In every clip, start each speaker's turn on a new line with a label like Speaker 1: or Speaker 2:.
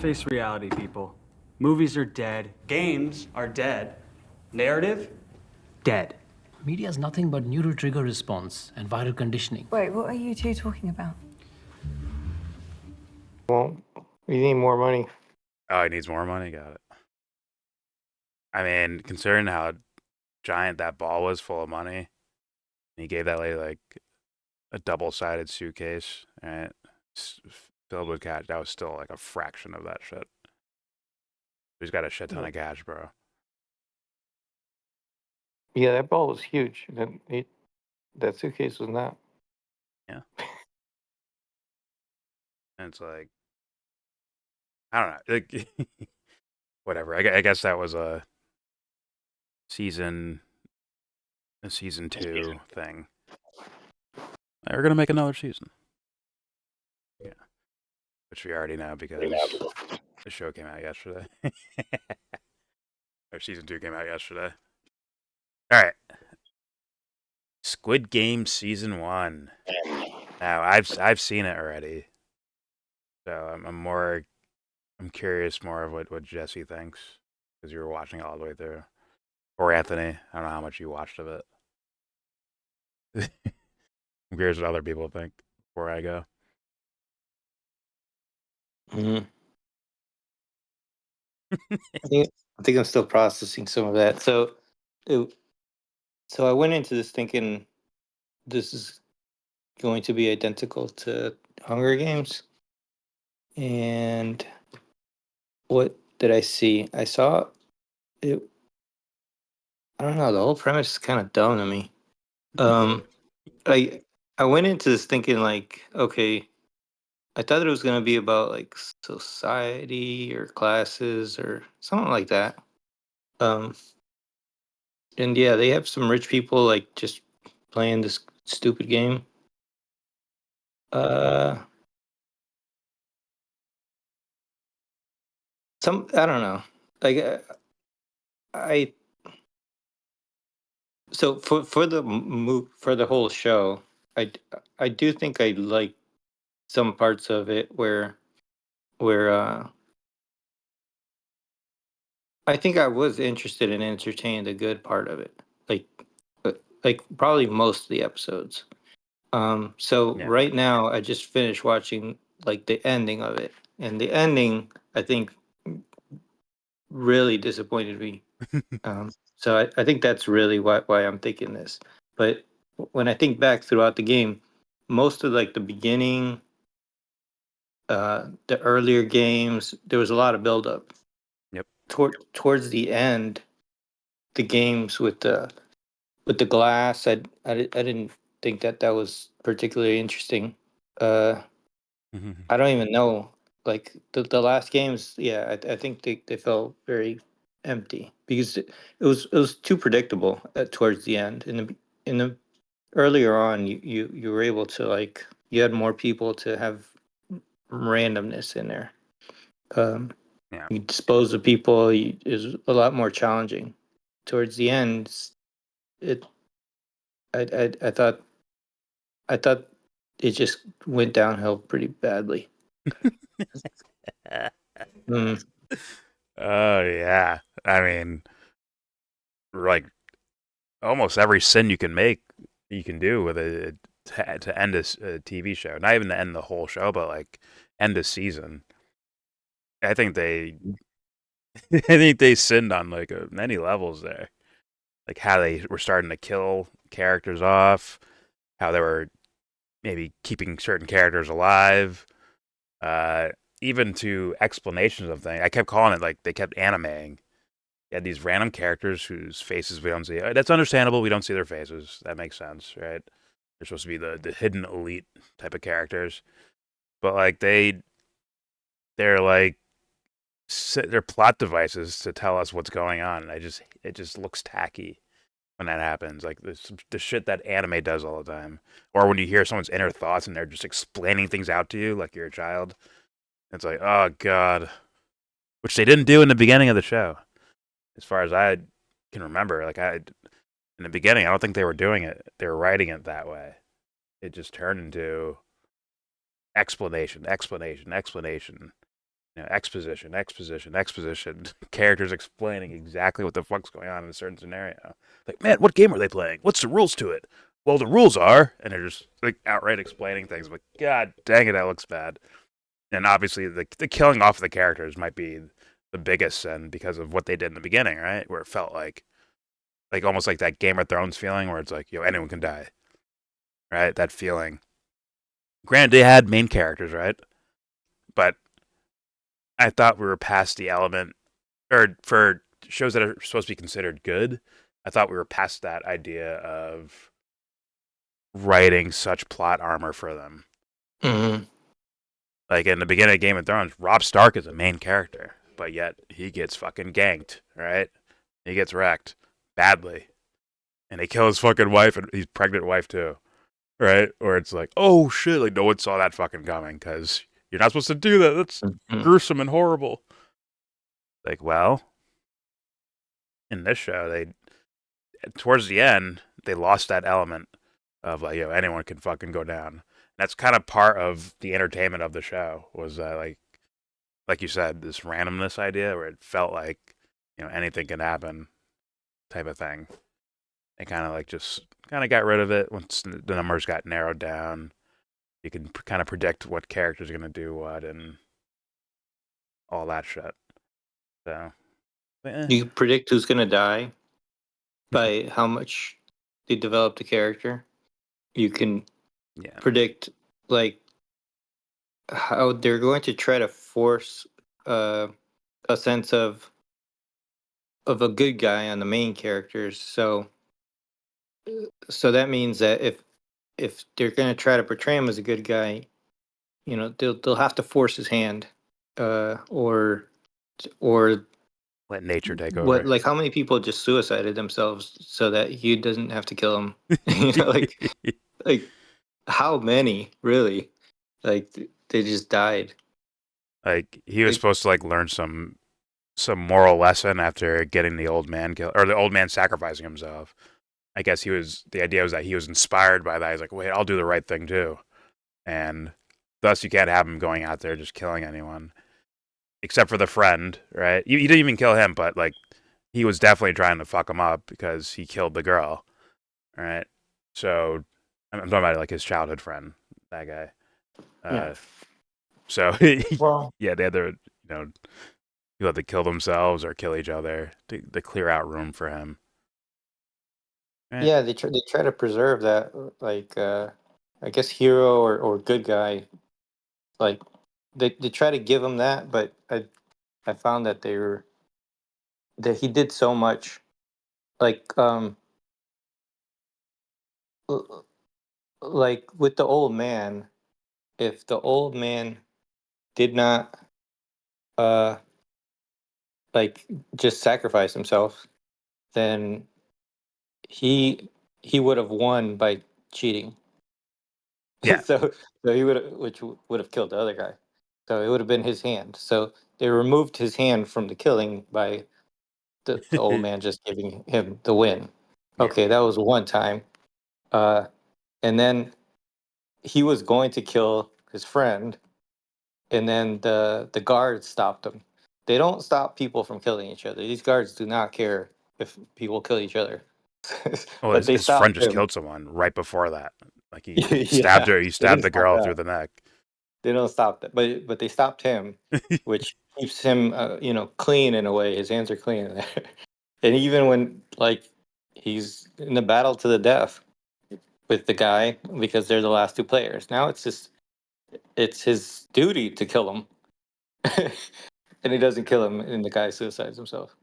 Speaker 1: Face reality, people. Movies are dead. Games are dead. Narrative? Dead.
Speaker 2: Media is nothing but neural trigger response and viral conditioning.
Speaker 3: Wait, what are you two talking about?
Speaker 4: Well, we need more money.
Speaker 5: Oh, he needs more money? Got it. I mean, considering how giant that ball was full of money, he gave that lady like a double-sided suitcase, right? Filled with cash. That was still like a fraction of that shit. He's got a shit ton of cash, bro.
Speaker 4: Yeah, that ball was huge. That suitcase was not.
Speaker 5: Yeah. And it's like, I don't know. Like, whatever. I guess that was a season 2 thing. We're gonna make another season. Yeah, which we already know because the show came out yesterday. Or season 2 came out yesterday. All right, Squid Game season 1. Now I've seen it already, so I'm curious more of what Jesse thinks because you were watching it all the way through. Or Anthony, I don't know how much you watched of it. I'm curious what other people think before I go.
Speaker 4: Mm-hmm. I think I'm still processing some of that. So I went into this thinking this is going to be identical to Hunger Games. And what did I see? I saw it. I don't know. The whole premise is kind of dumb to me. I went into this thinking like, okay, I thought it was gonna be about like society or classes or something like that. Um, and yeah, they have some rich people like just playing this stupid game. Uh, I don't know. Like I so for the for the whole show, I I do think I like some parts of it where I think I was interested in entertaining the good part of it, like like probably most of the episodes. So
Speaker 5: Yeah.
Speaker 4: right now I just finished watching like the ending of it, and the ending I think really disappointed me. So I think that's really why I'm thinking this. But when I think back throughout the game, most of like the beginning, the earlier games, there was a lot of buildup.
Speaker 5: Yep.
Speaker 4: Towards the end, the games with the glass, I didn't think that was particularly interesting. I don't even know. Like the last games, yeah, I think they felt very empty because it was too predictable towards the end. In the earlier on, you were able to like you had more people to have randomness in there.
Speaker 5: Yeah.
Speaker 4: You dispose of people is a lot more challenging. Towards the end, it I thought it just went downhill pretty badly. Mm.
Speaker 5: Oh yeah. I mean, like almost every sin you can make, you can do with it to end a TV show. Not even to end the whole show, but like end a season. I think they, I think they sinned on like many levels there. Like how they were starting to kill characters off, how they were maybe keeping certain characters alive, uh, even to explanations of things. I kept calling it like they kept animating. You had these random characters whose faces we don't see. That's understandable. We don't see their faces. That makes sense, right? They're supposed to be the hidden elite type of characters, but like they're like they're plot devices to tell us what's going on. And it just looks tacky when that happens. Like the shit that anime does all the time, or when you hear someone's inner thoughts and they're just explaining things out to you like you're a child. It's like, oh god, which they didn't do in the beginning of the show, as far as I can remember. Like in the beginning, I don't think they were doing it. They were writing it that way. It just turned into explanation, explanation, explanation. exposition, characters explaining exactly what the fuck's going on in a certain scenario. Like, man, what game are they playing? What's the rules to it? Well, the rules are, and they're just like outright explaining things. Like, God dang it, that looks bad. And obviously, the killing off of the characters might be the biggest sin because of what they did in the beginning, right? Where it felt like almost like that Game of Thrones feeling, where it's like, anyone can die, right? That feeling. Granted, they had main characters, right? But I thought we were past the element, or for shows that are supposed to be considered good, I thought we were past that idea of writing such plot armor for them.
Speaker 4: Mm-hmm.
Speaker 5: Like in the beginning of Game of Thrones, Robb Stark is a main character, but yet he gets fucking ganked, right? He gets wrecked badly. And they kill his fucking wife and his pregnant wife too, right? Or it's like, oh shit, like no one saw that fucking coming because you're not supposed to do that. That's gruesome and horrible. Like, well, in this show, they towards the end they lost that element of like, anyone can fucking go down. That's kind of part of the entertainment of the show was like you said, this randomness idea where it felt like anything can happen type of thing. They kind of like just kind of got rid of it once the numbers got narrowed down. You can kind of predict what characters are going to do what and all that shit. So,
Speaker 4: You predict who's gonna die by how much they develop the character. You can
Speaker 5: yeah,
Speaker 4: predict like how they're going to try to force uh, a sense of a good guy on the main characters. So that means that if they're going to try to portray him as a good guy, they'll have to force his hand, or
Speaker 5: let nature take
Speaker 4: what?
Speaker 5: over.
Speaker 4: Like how many people just suicided themselves so that he doesn't have to kill them? Like how many really? Like they just died.
Speaker 5: Like he was
Speaker 4: Like
Speaker 5: supposed to like learn some moral lesson after getting the old man killed or the old man sacrificing himself. I guess the idea was that he was inspired by that. He's like, wait, I'll do the right thing too. And thus you can't have him going out there just killing anyone. Except for the friend, right? He didn't even kill him, but like he was definitely trying to fuck him up because he killed the girl. Right? So I'm talking about like his childhood friend, that guy.
Speaker 4: yeah.
Speaker 5: So
Speaker 4: Well,
Speaker 5: yeah, they had to, you have to kill themselves or kill each other to clear out room for him. Right?
Speaker 4: yeah, they try to preserve that like I guess hero or good guy. Like they try to give him that, but I found that that he did so much. Like l- like with the old man, if the old man did not uh like just sacrifice himself, then he he would have won by cheating.
Speaker 5: Yeah.
Speaker 4: So he would have, which would have killed the other guy. So it would have been his hand. So they removed his hand from the killing by the old man just giving him the win.
Speaker 5: Yeah.
Speaker 4: Okay, that was one time. And then he was going to kill his friend, and then the guards stopped him. They don't stop people from killing each other. These guards do not care if people kill each other.
Speaker 5: Well,
Speaker 4: But they
Speaker 5: his friend
Speaker 4: stopped
Speaker 5: just
Speaker 4: him.
Speaker 5: killed someone right before that. Like he stabbed
Speaker 4: Yeah,
Speaker 5: her. He
Speaker 4: they
Speaker 5: stabbed
Speaker 4: didn't
Speaker 5: the
Speaker 4: stop
Speaker 5: girl
Speaker 4: that.
Speaker 5: through the neck.
Speaker 4: They don't stop that, but they stopped him, which keeps him, clean in a way. His hands are clean, and even when like he's in the battle to the death with the guy because they're the last two players. Now it's his duty to kill him, and he doesn't kill him, and the guy suicides himself.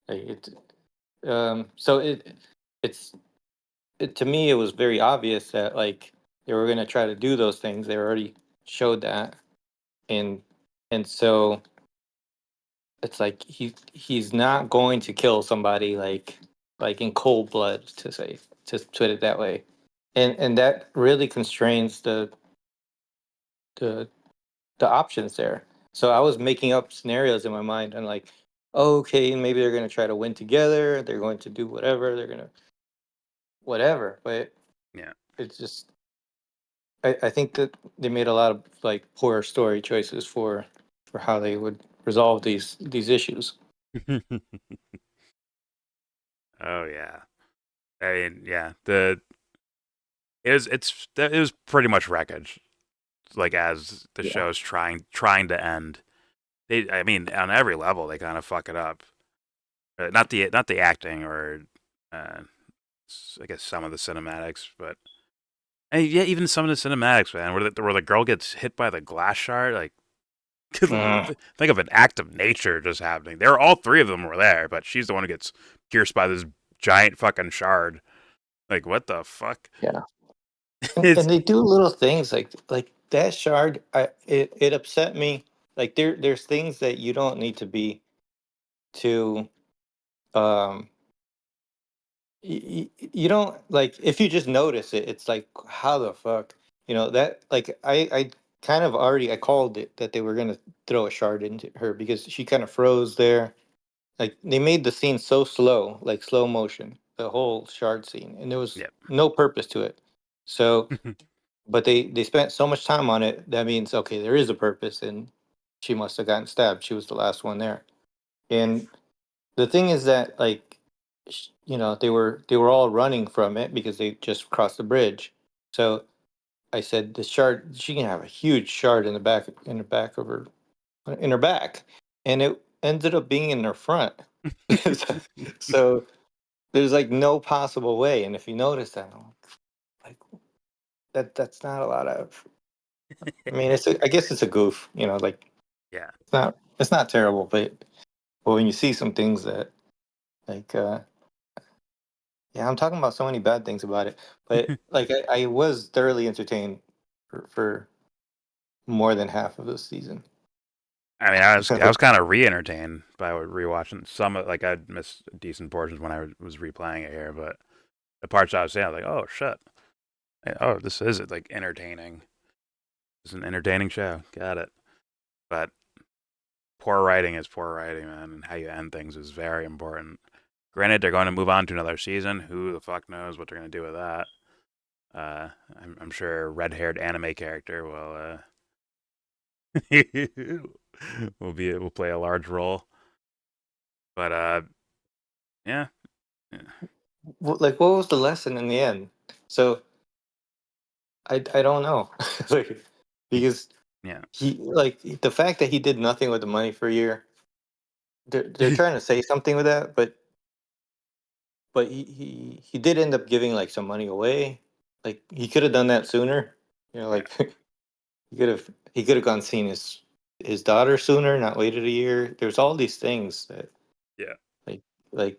Speaker 4: Like so it's to me it was very obvious that like they were gonna try to do those things. They already showed that, and so it's like he's not going to kill somebody like in cold blood to put it that way, and that really constrains the the options there. So I was making up scenarios in my mind and like, oh, okay, maybe they're gonna try to win together. They're going to do whatever. They're gonna whatever, but
Speaker 5: Yeah.
Speaker 4: it's just I think that they made a lot of like poor story choices for for how they would resolve these issues.
Speaker 5: Oh yeah. I mean, yeah. It was pretty much wreckage. Like as the
Speaker 4: Yeah.
Speaker 5: show's trying to end. I mean, on every level they kind of fuck it up. Not the acting or uh, I guess some of the cinematics, but and yeah, even some of the cinematics, man, where the girl gets hit by the glass shard, like
Speaker 4: Mhm.
Speaker 5: think of an act of nature just happening. There, all three of them were there, but she's the one who gets pierced by this giant fucking shard. Like, what the fuck?
Speaker 4: Yeah.
Speaker 5: It's
Speaker 4: And they do little things like that shard. It upset me. Like there's things that you don't need to be too um you don't like if you just notice it, it's like how the fuck, that like I kind of already I called it that they were gonna throw a shard into her because she kind of froze there. Like they made the scene so slow, like slow motion, the whole shard scene, and there was
Speaker 5: yep.
Speaker 4: no purpose to it. So, but they spent so much time on it. That means okay, there is a purpose, and she must have gotten stabbed. She was the last one there, and the thing is that like they were all running from it because they just crossed the bridge. So I said the shard, she can have a huge shard in the back of her, in her back, and it ended up being in her front. so, so there's like no possible way. And if you notice that, like that's not a lot of. I mean, I guess it's a goof. Like
Speaker 5: Yeah.
Speaker 4: it's not terrible, but when you see some things that like yeah, I'm talking about so many bad things about it, but like I was thoroughly entertained for more than half of the season.
Speaker 5: I mean, I was kind of re-entertained by rewatching some of, like I'd missed decent portions when I was replaying it here, but the parts I was saying, I was like, oh shit, oh this is like entertaining. It's an entertaining show. Got it. But poor writing is poor writing, man, and how you end things is very important. Granted, they're going to move on to another season. Who the fuck knows what they're going to do with that? I'm sure a red-haired anime character will play a large role. But yeah,
Speaker 4: Like, what was the lesson in the end? So I don't know, like, because
Speaker 5: yeah,
Speaker 4: he like the fact that he did nothing with the money for a year. They're trying to say something with that, but he did end up giving like some money away. Like he could have done that sooner.
Speaker 5: yeah,
Speaker 4: Like he could have gone seen his daughter sooner, not waited a year. There's all these things that
Speaker 5: yeah.
Speaker 4: like like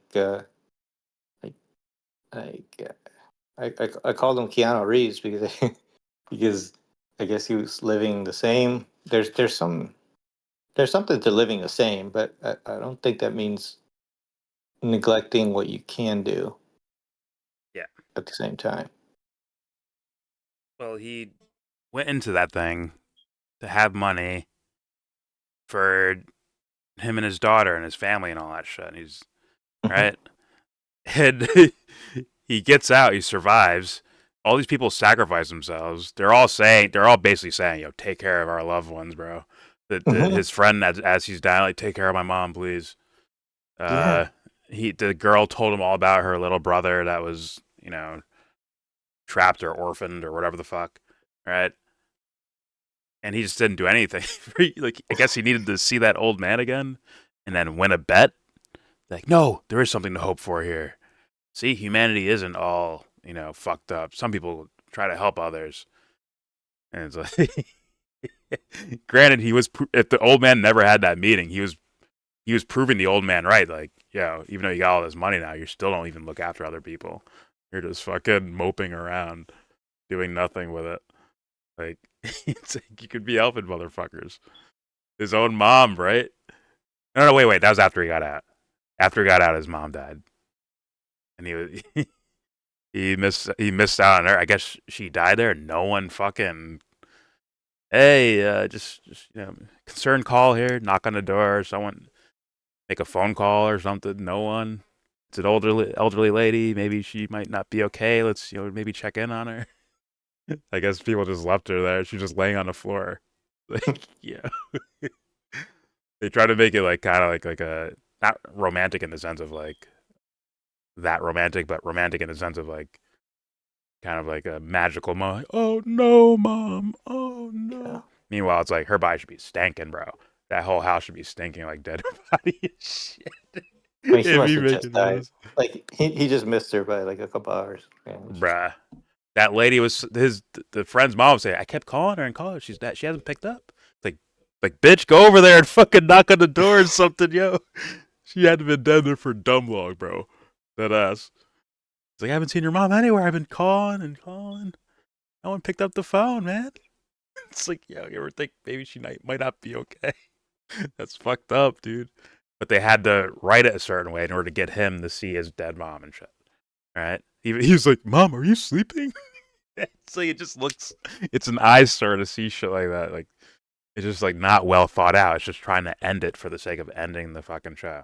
Speaker 4: like I called him Keanu Reeves because because I guess he was living the same. There's something to living the same, but I don't think that means neglecting what you can do
Speaker 5: Yeah.
Speaker 4: at the same time.
Speaker 5: Well, he went into that thing to have money for him and his daughter and his family and all that shit. And he's right, and he gets out. He survives. All these people sacrifice themselves. They're all basically saying, "Yo, take care of our loved ones, bro."
Speaker 4: Mhm.
Speaker 5: His friend, as he's dying, like, take care of my mom, please. Uh,
Speaker 4: Yeah.
Speaker 5: the girl told him all about her little brother that was, trapped or orphaned or whatever the fuck, right? And he just didn't do anything. Like, I guess he needed to see that old man again, and then win a bet. Like, no, there is something to hope for here. See, humanity isn't all fucked up. Some people try to help others, and it's like, granted, if the old man never had that meeting, he was proving the old man right. Like, even though you got all this money now, you still don't even look after other people. You're just fucking moping around, doing nothing with it. Like, it's like you could be helping motherfuckers. His own mom, right? No, no, wait. That was after he got out. After he got out, his mom died, and he was he missed out on her. I guess she died there. No one fucking. Hey, just concern call here. Knock on the door. Someone make a phone call or something. No one. It's an elderly lady. Maybe she might not be okay. Let's maybe check in on her. I guess people just left her there. She's just laying on the floor. Like, yeah. They try to make it like kind of like a not romantic in the sense of like that romantic, but romantic in the sense of like kind of like a magical moment. Oh no, mom! Oh
Speaker 4: Yeah.
Speaker 5: no! Meanwhile, it's like her body should be stinking, bro. That whole house should be stinking like dead body and shit.
Speaker 4: I mean, she
Speaker 5: If
Speaker 4: must
Speaker 5: you
Speaker 4: have
Speaker 5: make
Speaker 4: just
Speaker 5: it
Speaker 4: died.
Speaker 5: notice,
Speaker 4: Like he just missed her by like a couple hours. Yeah, it's just-
Speaker 5: bruh. That lady was the friend's mom saying, I kept calling her and calling her. She hasn't picked up. Like bitch, go over there and fucking knock on the door or something, yo. She hadn't been dead there for dumb long, bro. That ass. It's like I haven't seen your mom anywhere. I've been calling and calling. No one picked up the phone, man. It's like, yo, you ever think maybe she might not be okay? That's fucked up, dude. But they had to write it a certain way in order to get him to see his dead mom and shit. Right? He was like, Mom, are you sleeping? It's like it just looks. It's an eyesore to see shit like that. Like it's just like not well thought out. It's just trying to end it for the sake of ending the fucking show.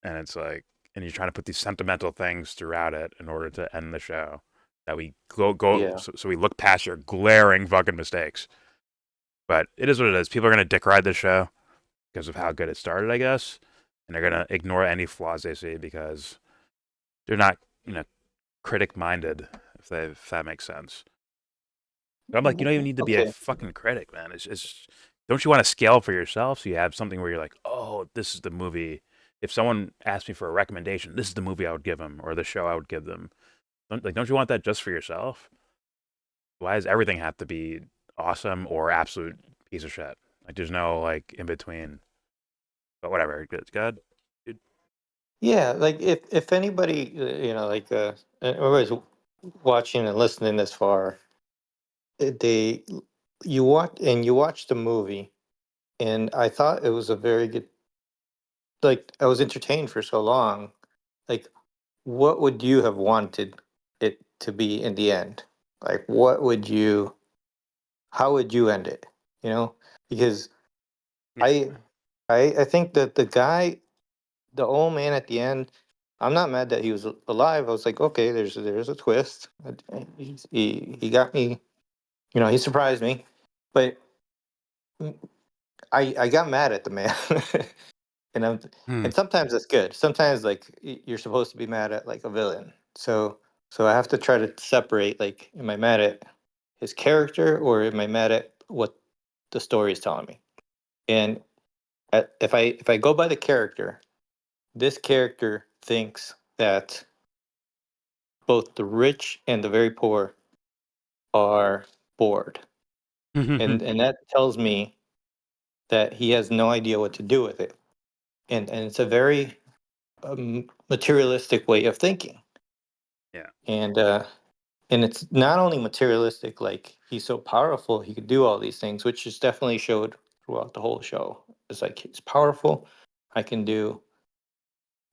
Speaker 5: And it's like, and you're trying to put these sentimental things throughout it in order to end the show. That we go
Speaker 4: yeah.
Speaker 5: so we look past your glaring fucking mistakes. But it is what it is. People are gonna dick ride this show because of how good it started, I guess, and they're gonna ignore any flaws they see because they're not, critic minded. If that makes sense. But I'm like, you don't even need to be a
Speaker 4: Okay.
Speaker 5: fucking critic, man. It's don't you want to scale for yourself so you have something where you're like, oh, this is the movie. If someone asked me for a recommendation, this is the movie I would give them or the show I would give them. Don't you want that just for yourself? Why does everything have to be awesome or absolute piece of shit? Like, there's no like in between. But whatever, it's good. Dude.
Speaker 4: Yeah, like if anybody like everybody's watching and listening this far, they you watch the movie, and I thought it was a very good. Like I was entertained for so long. Like, what would you have wanted it to be in the end? Like, what would you? How would you end it? You know, because
Speaker 5: Yeah.
Speaker 4: I I think that the old man at the end, I'm not mad that he was alive. I was like, okay, there's a twist. He got me. He surprised me, but I got mad at the man, and I'm
Speaker 5: Hmm.
Speaker 4: and sometimes that's good. Sometimes like you're supposed to be mad at like a villain. So I have to try to separate. Like, am I mad at his character or am I mad at what the story is telling me? And if I go by the character, this character thinks that both the rich and the very poor are bored. And that tells me that he has no idea what to do with it. And it's a very materialistic way of thinking.
Speaker 5: Yeah.
Speaker 4: And and it's not only materialistic, like he's so powerful, he could do all these things, which is definitely showed throughout the whole show. It's like he's powerful. I can do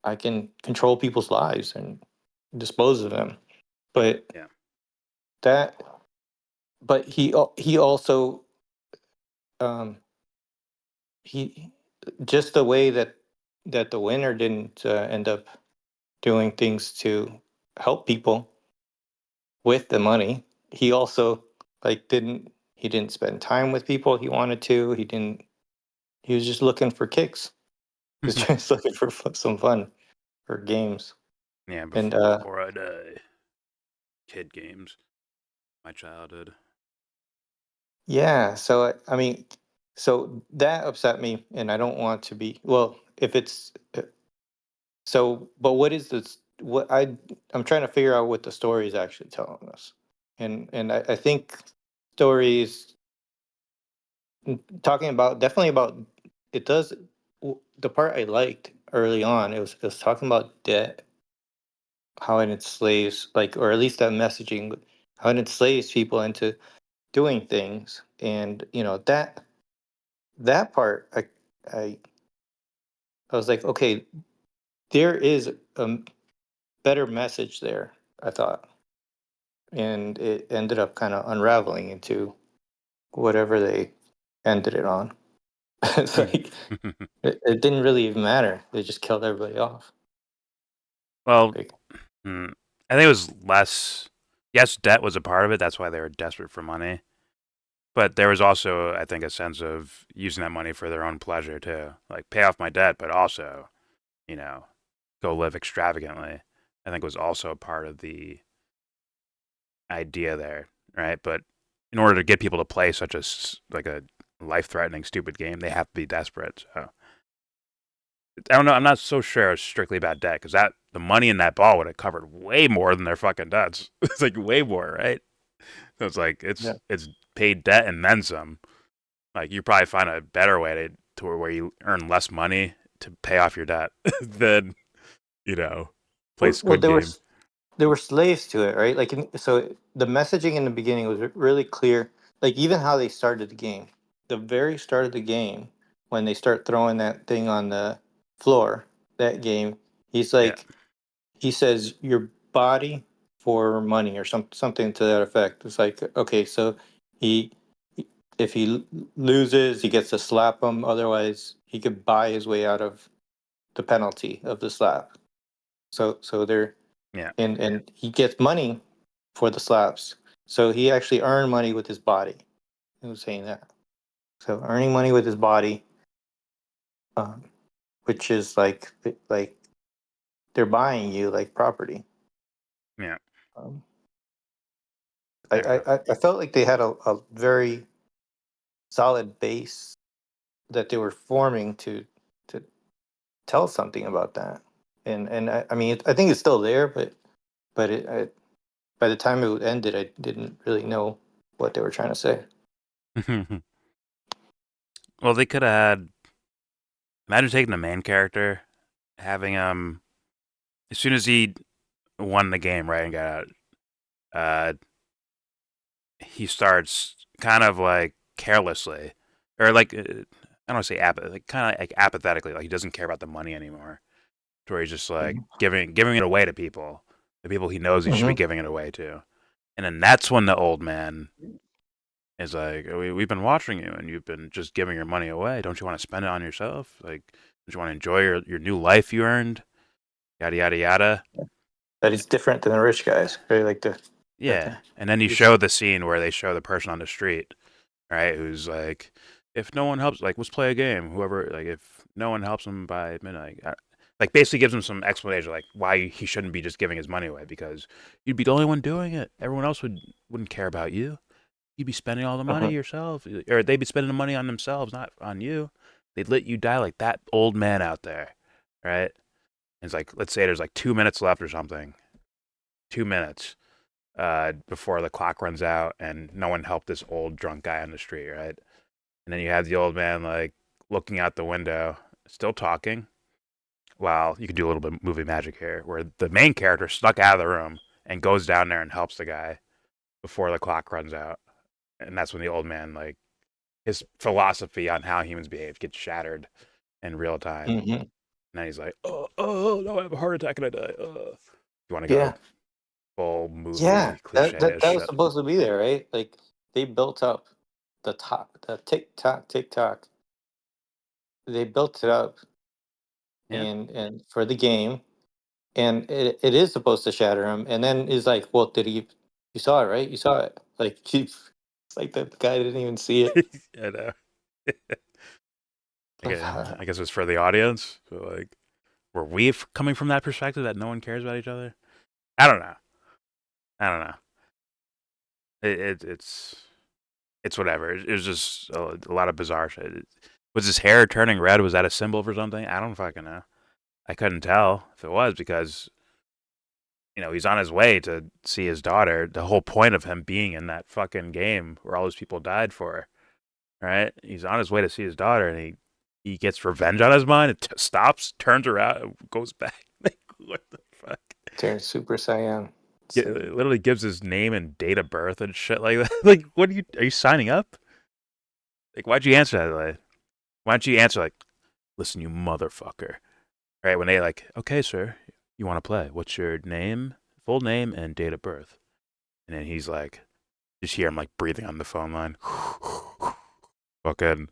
Speaker 4: I can control people's lives and dispose of them. But
Speaker 5: Yeah.
Speaker 4: that he also um he just the way that the winner didn't end up doing things to help people with the money. He also like didn't spend time with people he wanted to. He was just looking for kicks. He was just looking for some fun or games.
Speaker 5: Yeah.
Speaker 4: And
Speaker 5: Before I die, kid games, my childhood.
Speaker 4: yeah, so I mean, so that upset me, and I don't want to be well. If it's so, but what is this? I'm trying to figure out what the story is actually telling us, and I think stories talking about definitely about it does the part I liked early on. It was talking about debt, how it enslaves, like, or at least that messaging, how it enslaves people into doing things, and that part I I was like, okay, there is a better message there. I thought, and it ended up kind of unraveling into whatever they ended it on. It's like it didn't really even matter. They just killed everybody off.
Speaker 5: Well,
Speaker 4: Like,
Speaker 5: I think it was less. Yes, debt was a part of it. That's why they were desperate for money. But there was also, I think, a sense of using that money for their own pleasure too, like pay off my debt, but also, you know, go live extravagantly. I think was also a part of the idea there, right? But in order to get people to play such like a life-threatening, stupid game, they have to be desperate. So I don't know. I'm not so sure it's strictly about debt because the money in that ball would have covered way more than their fucking debts. It's like way more, right? So it's like
Speaker 4: Yeah.
Speaker 5: it's paid debt and then some. Like you probably find a better way to where you earn less money to pay off your debt than play
Speaker 4: Well,
Speaker 5: Squid Game.
Speaker 4: there were slaves to it, right? Like, so the messaging in the beginning was really clear. Like, even how they started the game, the very start of the game, when they start throwing that thing on the floor, that game, he's
Speaker 5: Yeah,
Speaker 4: like, he says, "Your body for money," or something to that effect. It's like, okay, so he, if he loses, he gets to slap him. Otherwise, he could buy his way out of the penalty of the slap. So they're
Speaker 5: yeah,
Speaker 4: and he gets money for the slaps. So he actually earned money with his body. He was saying that. So earning money with his body, um, which is like they're buying you like property.
Speaker 5: yeah.
Speaker 4: Um,
Speaker 5: I don't know.
Speaker 4: I felt like they had a very solid base that they were forming to tell something about that. And I mean I think it's still there, but by the time it ended, I didn't really know what they were trying to say.
Speaker 5: Well, they could have had. Imagine taking the main character, having as soon as he won the game, right, and got out, uh, he starts kind of like carelessly, or like I don't want to say like kind of like apathetically, like he doesn't care about the money anymore. To where he's just like giving it away to people, the people he knows he should be
Speaker 4: Mm-hmm.
Speaker 5: giving it away to, and then that's when the old man is like, we've been watching you, and you've been just giving your money away. Don't you want to spend it on yourself? Like, don't you want to enjoy your new life you earned? Yada yada yada.
Speaker 4: That is different than the rich guys, right? Like the
Speaker 5: Yeah, and then you
Speaker 4: it's-
Speaker 5: show the scene where they show the person on the street, right? Who's like, if no one helps, like, let's play a game. Whoever, like, if no one helps him by midnight, like, basically gives him some explanation, like, why he shouldn't be just giving his money away because you'd be the only one doing it. Everyone else wouldn't care about you. You'd be spending all the money
Speaker 4: uh-huh.
Speaker 5: yourself, or they'd be spending the money on themselves, not on you. They'd let you die like that old man out there, right? And it's like, let's say there's like 2 minutes left or something, 2 minutes before the clock runs out, and no one helped this old drunk guy on the street, right? And then you have the old man like looking out the window, still talking. While you could do a little bit of movie magic here, where the main character snuck out of the room and goes down there and helps the guy before the clock runs out, and that's when the old man like his philosophy on how humans behave gets shattered in real time.
Speaker 4: Hmm.
Speaker 5: And then he's like, oh, no, I have a heart attack and I die. You want to
Speaker 4: Yeah,
Speaker 5: go full
Speaker 4: yeah.
Speaker 5: movie
Speaker 4: That,
Speaker 5: cliche
Speaker 4: that
Speaker 5: as
Speaker 4: that was
Speaker 5: shit?
Speaker 4: supposed to be there, right? Like they built up the tick tock, tick tock. They built it up,
Speaker 5: Yeah.
Speaker 4: and for the game, and it is supposed to shatter him. And then is like, well, did he? You saw it, right? You saw it. Like it's like the guy didn't even see it.
Speaker 5: I know.
Speaker 4: Like,
Speaker 5: I guess it's for the audience. So like, were we coming from that perspective that no one cares about each other? I don't know. I don't know. It's whatever. It was just a lot of bizarre shit. Was his hair turning red? Was that a symbol for something? I don't fucking know. I couldn't tell if it was because he's on his way to see his daughter. The whole point of him being in that fucking game where all those people died for, right? He's on his way to see his daughter, and he gets revenge on his mind. It stops, turns around, and goes back. Like, what the fuck?
Speaker 4: turned Super Saiyan.
Speaker 5: It literally gives his name and date of birth and shit like that. Like, what are you signing up? Like, why'd you answer that way? Why don't you answer like, listen, you motherfucker? Right? When they like, okay, sir, you want to play? What's your name, full name, and date of birth? And then he's like, just hear him like breathing on the phone line. Fucking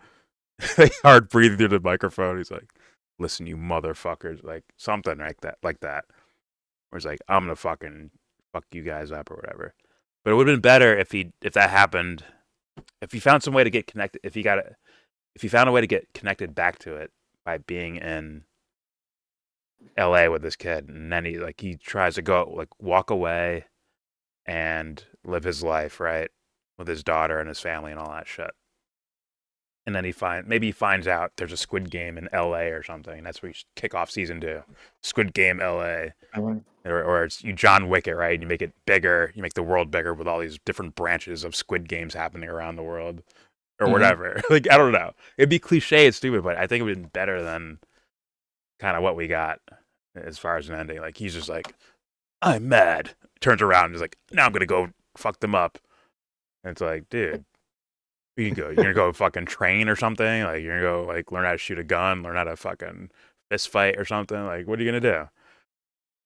Speaker 5: hard breathing through the microphone. He's like, listen, you motherfuckers, like something like that, Where he's like, I'm gonna fucking fuck you guys up or whatever. But it would have been better if that happened if you found some way to get connected, if you found a way to get connected back to it by being in LA with this kid, and then he tries to go like walk away and live his life, right? With his daughter and his family and all that shit. And then maybe he finds out there's a Squid Game in LA or something. And that's where you kick off season 2. Squid Game LA. Or it's you John Wick it, right? And you make it bigger, you make the world bigger with all these different branches of Squid Games happening around the world. Or whatever. Like, I don't know. It'd be cliche and stupid, but I think it would be better than kind of what we got as far as an ending. Like, he's just like, I'm mad. Turns around and is like, now I'm gonna go fuck them up. And it's like, dude, where you go? You're gonna go fucking train or something? Like, you're gonna go like learn how to shoot a gun, learn how to fucking fist fight or something? Like, what are you gonna do?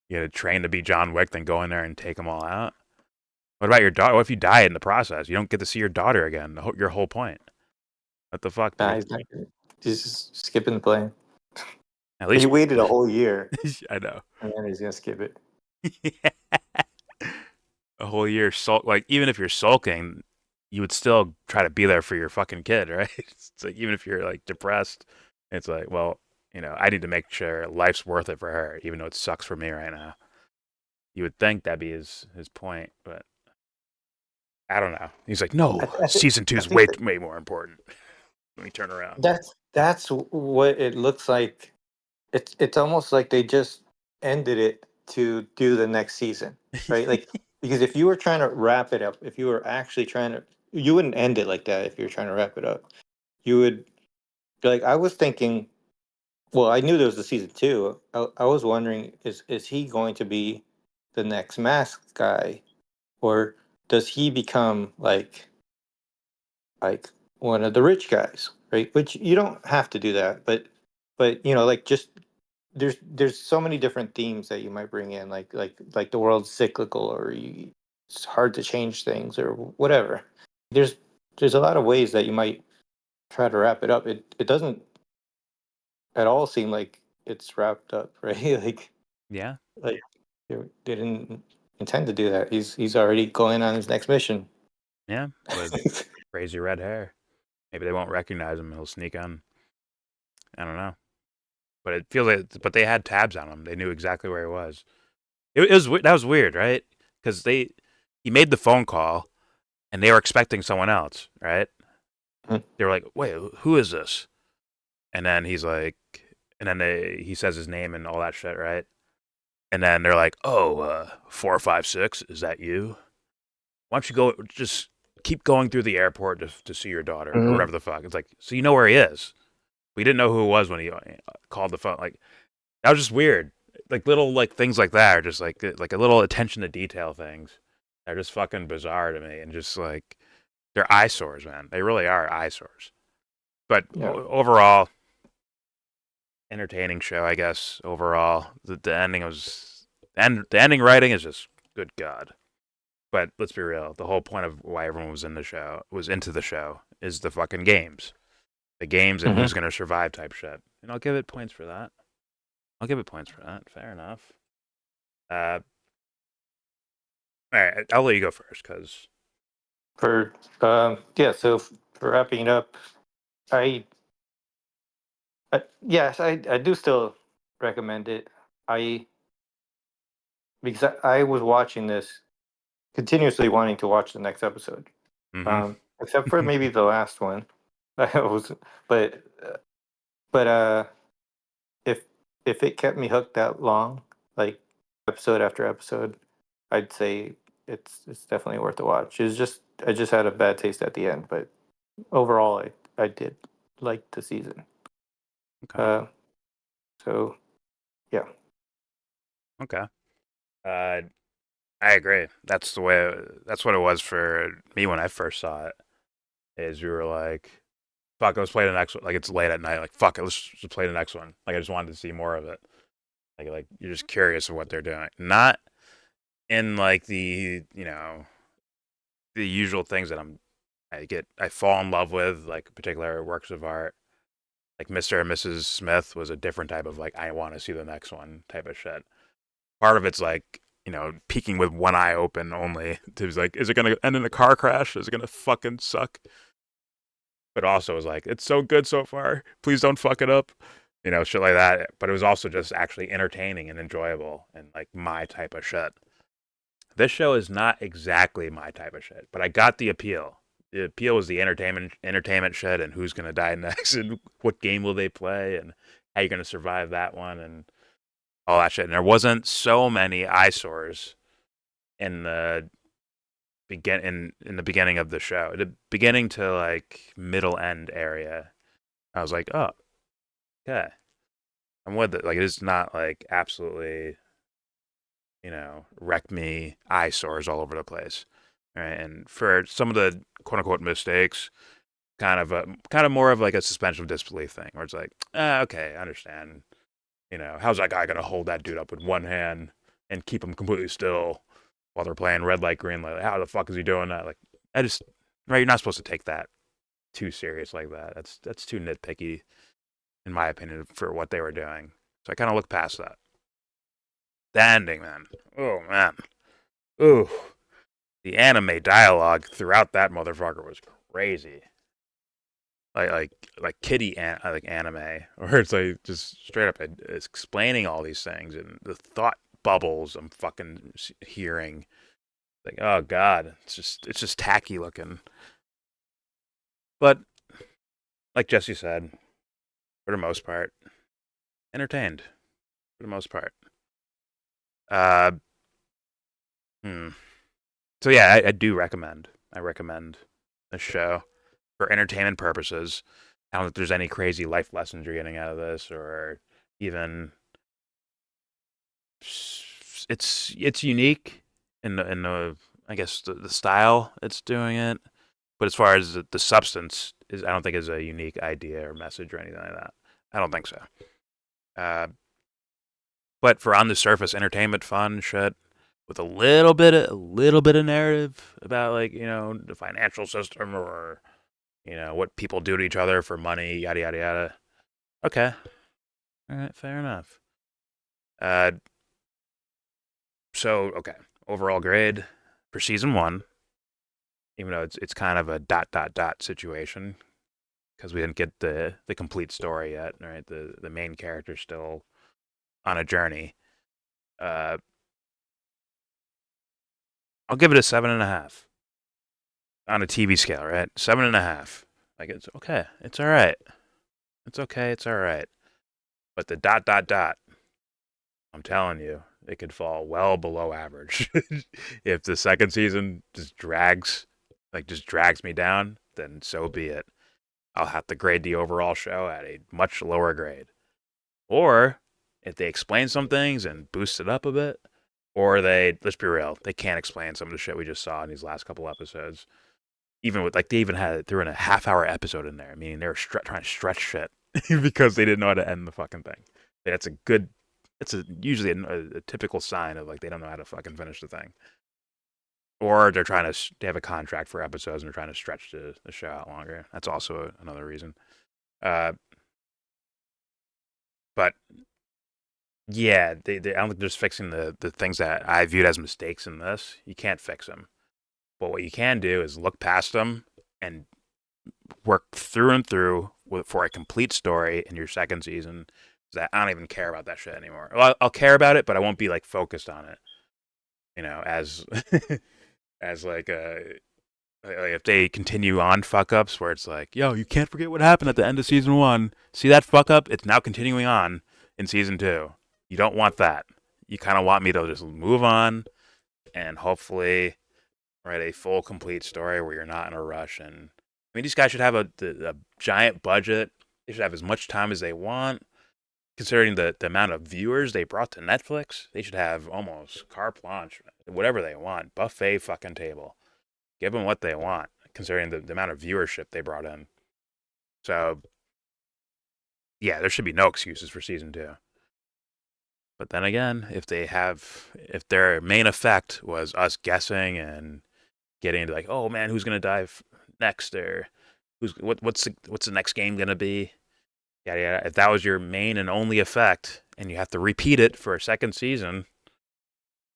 Speaker 5: You gonna train to be John Wick, then go in there and take them all out? What about your daughter? What if you die in the process? You don't get to see your daughter again. Your whole point. What the fuck?
Speaker 4: Nah, he's not good. He's just skipping the plane.
Speaker 5: At least
Speaker 4: He waited a whole year,
Speaker 5: I know.
Speaker 4: and then he's gonna skip it.
Speaker 5: A whole year like even if you're sulking, you would still try to be there for your fucking kid, right? It's like even if you're like depressed, it's like, well, I need to make sure life's worth it for her, even though it sucks for me right now. You would think that'd be his point, but I don't know. He's like, no, season 2 is way more important. Let me turn around.
Speaker 4: That's what it looks like. It's almost like they just ended it to do the next season, right? Like, because if you were trying to wrap it up, if you were actually trying to, you wouldn't end it like that. If you were trying to wrap it up, you would be like, I was thinking. Well, I knew there was a season 2. I was wondering, is he going to be the next masked guy, or does he become like one of the rich guys, right? Which you don't have to do that, but like just there's so many different themes that you might bring in, like the world's cyclical, or it's hard to change things, or whatever. There's there's a lot of ways that you might try to wrap it up. It doesn't at all seem like it's wrapped up, right?
Speaker 5: Yeah.
Speaker 4: Like they didn't intend to do that. He's already going on his next mission.
Speaker 5: Yeah. With crazy red hair. Maybe they won't recognize him. He'll sneak on. I don't know. But it feels like, but they had tabs on him. They knew exactly where he was. That was weird, right? Because he made the phone call, and they were expecting someone else, right?
Speaker 4: Mhm.
Speaker 5: They were like, "Wait, who is this?" And then he's like, and then he says his name and all that shit, right? And then they're like, "Oh, 456, is that you? Why don't you go just keep going through the airport to see your daughter or whatever the fuck?" It's like, so you know where he is. We didn't know who it was when he called the phone. Like, that was just weird. Like little like things like that are just like a little attention to detail things. They're just fucking bizarre to me, and just like they're eyesores, man. They really are eyesores. But
Speaker 4: Yeah.
Speaker 5: overall, entertaining show, I guess. Overall, the ending the ending writing is just good God. But let's be real. The whole point of why everyone was into the show is the fucking games, the games, and who's gonna survive type shit. And I'll give it points for that. Fair enough. All right, I'll let you go first, because
Speaker 4: For so for wrapping it up, I yes, I do still recommend it. I Because I was watching this continuously, wanting to watch the next episode. Except for maybe the last one. I was, but if it kept me hooked that long, like episode after episode, I'd say it's definitely worth a watch. It's just I just had a bad taste at the end, but overall, I did like the season.
Speaker 5: okay,
Speaker 4: So yeah.
Speaker 5: okay. I agree. That's the way. That's what it was for me when I first saw it. Is we were like, "Fuck, let's play the next one." Like, it's late at night. Like, fuck it, let's just play the next one. Like, I just wanted to see more of it. Like you're just curious of what they're doing, not in like the usual things that I fall in love with, like particular works of art. Like Mr. and Mrs. Smith was a different type of like, I want to see the next one type of shit. Part of it's like, peeking with one eye open only. It was like, is it going to end in a car crash? Is it going to fucking suck? But also was like, it's so good so far. Please don't fuck it up. Shit like that. But it was also just actually entertaining and enjoyable and like my type of shit. This show is not exactly my type of shit, but I got the appeal. The appeal was the entertainment shit and who's gonna die next and what game will they play and how you're gonna survive that one and all that shit. And there wasn't so many eyesores in the in the beginning of the show. The beginning to like middle end area. I was like, oh, okay. I'm with it. Like it is not like absolutely wreck me eyesores all over the place. Right? And for some of the quote unquote mistakes, kind of more of like a suspension of disbelief thing, where it's like, okay, I understand. How's that guy gonna hold that dude up with one hand and keep him completely still while they're playing red light, green light? Like, how the fuck is he doing that? Like, right, you're not supposed to take that too serious like that. That's too nitpicky, in my opinion, for what they were doing. So I kind of look past that. The ending, man. Oh man. Ooh. The anime dialogue throughout that motherfucker was crazy. Like like anime, where it's like just straight up it's explaining all these things and the thought bubbles I'm fucking hearing. Like, oh god, it's just tacky looking. But like Jesse said, for the most part, entertained. For the most part. Uh, hmm. So yeah, I do recommend. I recommend this show for entertainment purposes. I don't know if there's any crazy life lessons you're getting out of this, or even it's unique in the I guess the style it's doing it. But as far as the substance is, I don't think is a unique idea or message or anything like that. I don't think so. Uh, but for on the surface entertainment fun shit with a little bit of narrative about like the financial system or what people do to each other for money, yada yada yada. Okay, all right, fair enough. Uh, so okay, overall grade for season 1, even though it's kind of a ... situation because we didn't get the complete story yet. Right, the main character's still on a journey. I'll give it a 7.5 on a TV scale, right? 7.5. Like it's okay. It's all right. It's okay. It's all right. But the ... I'm telling you, it could fall well below average. If the second season just drags me down, then so be it. I'll have to grade the overall show at a much lower grade. Or if they explain some things and boost it up a bit, or let's be real, they can't explain some of the shit we just saw in these last couple episodes. Even with they even threw in a half-hour episode in there, meaning they were trying to stretch shit because they didn't know how to end the fucking thing. That's a good. It's usually a typical sign of like they don't know how to fucking finish the thing, or they have a contract for episodes and they're trying to stretch the show out longer. That's also another reason. Uh, but yeah, I don't think they're just fixing the things that I viewed as mistakes in this. You can't fix them. But what you can do is look past them and work through and through for a complete story in your second season. That I don't even care about that shit anymore. Well, I'll care about it, but I won't be like focused on it. As as like if they continue on fuck ups where it's like, yo, you can't forget what happened at the end of season 1. See that fuck up? It's now continuing on in season 2. You don't want that. You kind of want me to just move on and hopefully write a full, complete story where you're not in a rush. And I mean, these guys should have a giant budget. They should have as much time as they want. Considering the amount of viewers they brought to Netflix, they should have almost carte blanche, whatever they want, buffet fucking table. Give them what they want, considering the amount of viewership they brought in. So, yeah, there should be no excuses for season 2. But then again, if their main effect was us guessing and getting into like, oh man, who's gonna die next, or what's the next game gonna be? Yeah. If that was your main and only effect, and you have to repeat it for a second season,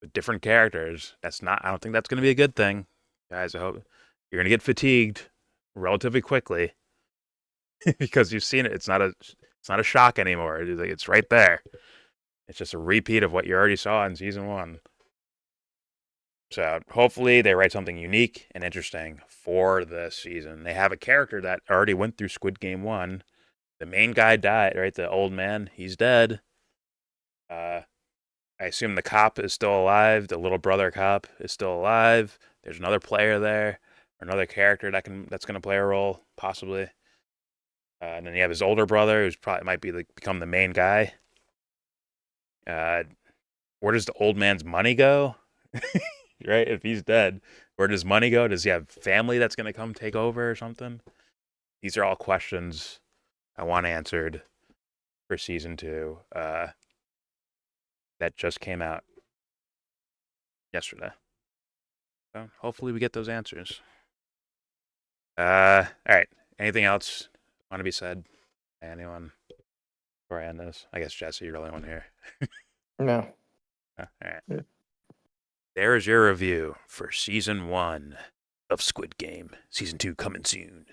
Speaker 5: with different characters. I don't think that's going to be a good thing, guys. I hope you're going to get fatigued relatively quickly because you've seen it. It's not a shock anymore. It's right there. It's just a repeat of what you already saw in season 1. So hopefully they write something unique and interesting for this season. They have a character that already went through Squid Game 1. The main guy died, right? The old man, he's dead. I assume the cop is still alive. The little brother cop is still alive. There's another player there, or another character that's going to play a role, possibly. And then you have his older brother, who's probably might become the main guy. Where does the old man's money go? Right? If he's dead, where does money go? Does he have family that's going to come take over or something? These are all questions I want answered for season 2. That just came out yesterday. So hopefully we get those answers. All right. Anything else want to be said by anyone before I end this? I guess Jesse, you're the only one here.
Speaker 4: No.
Speaker 5: All right.
Speaker 4: Yeah.
Speaker 5: There is your review for season 1 of Squid Game. Season 2 coming soon.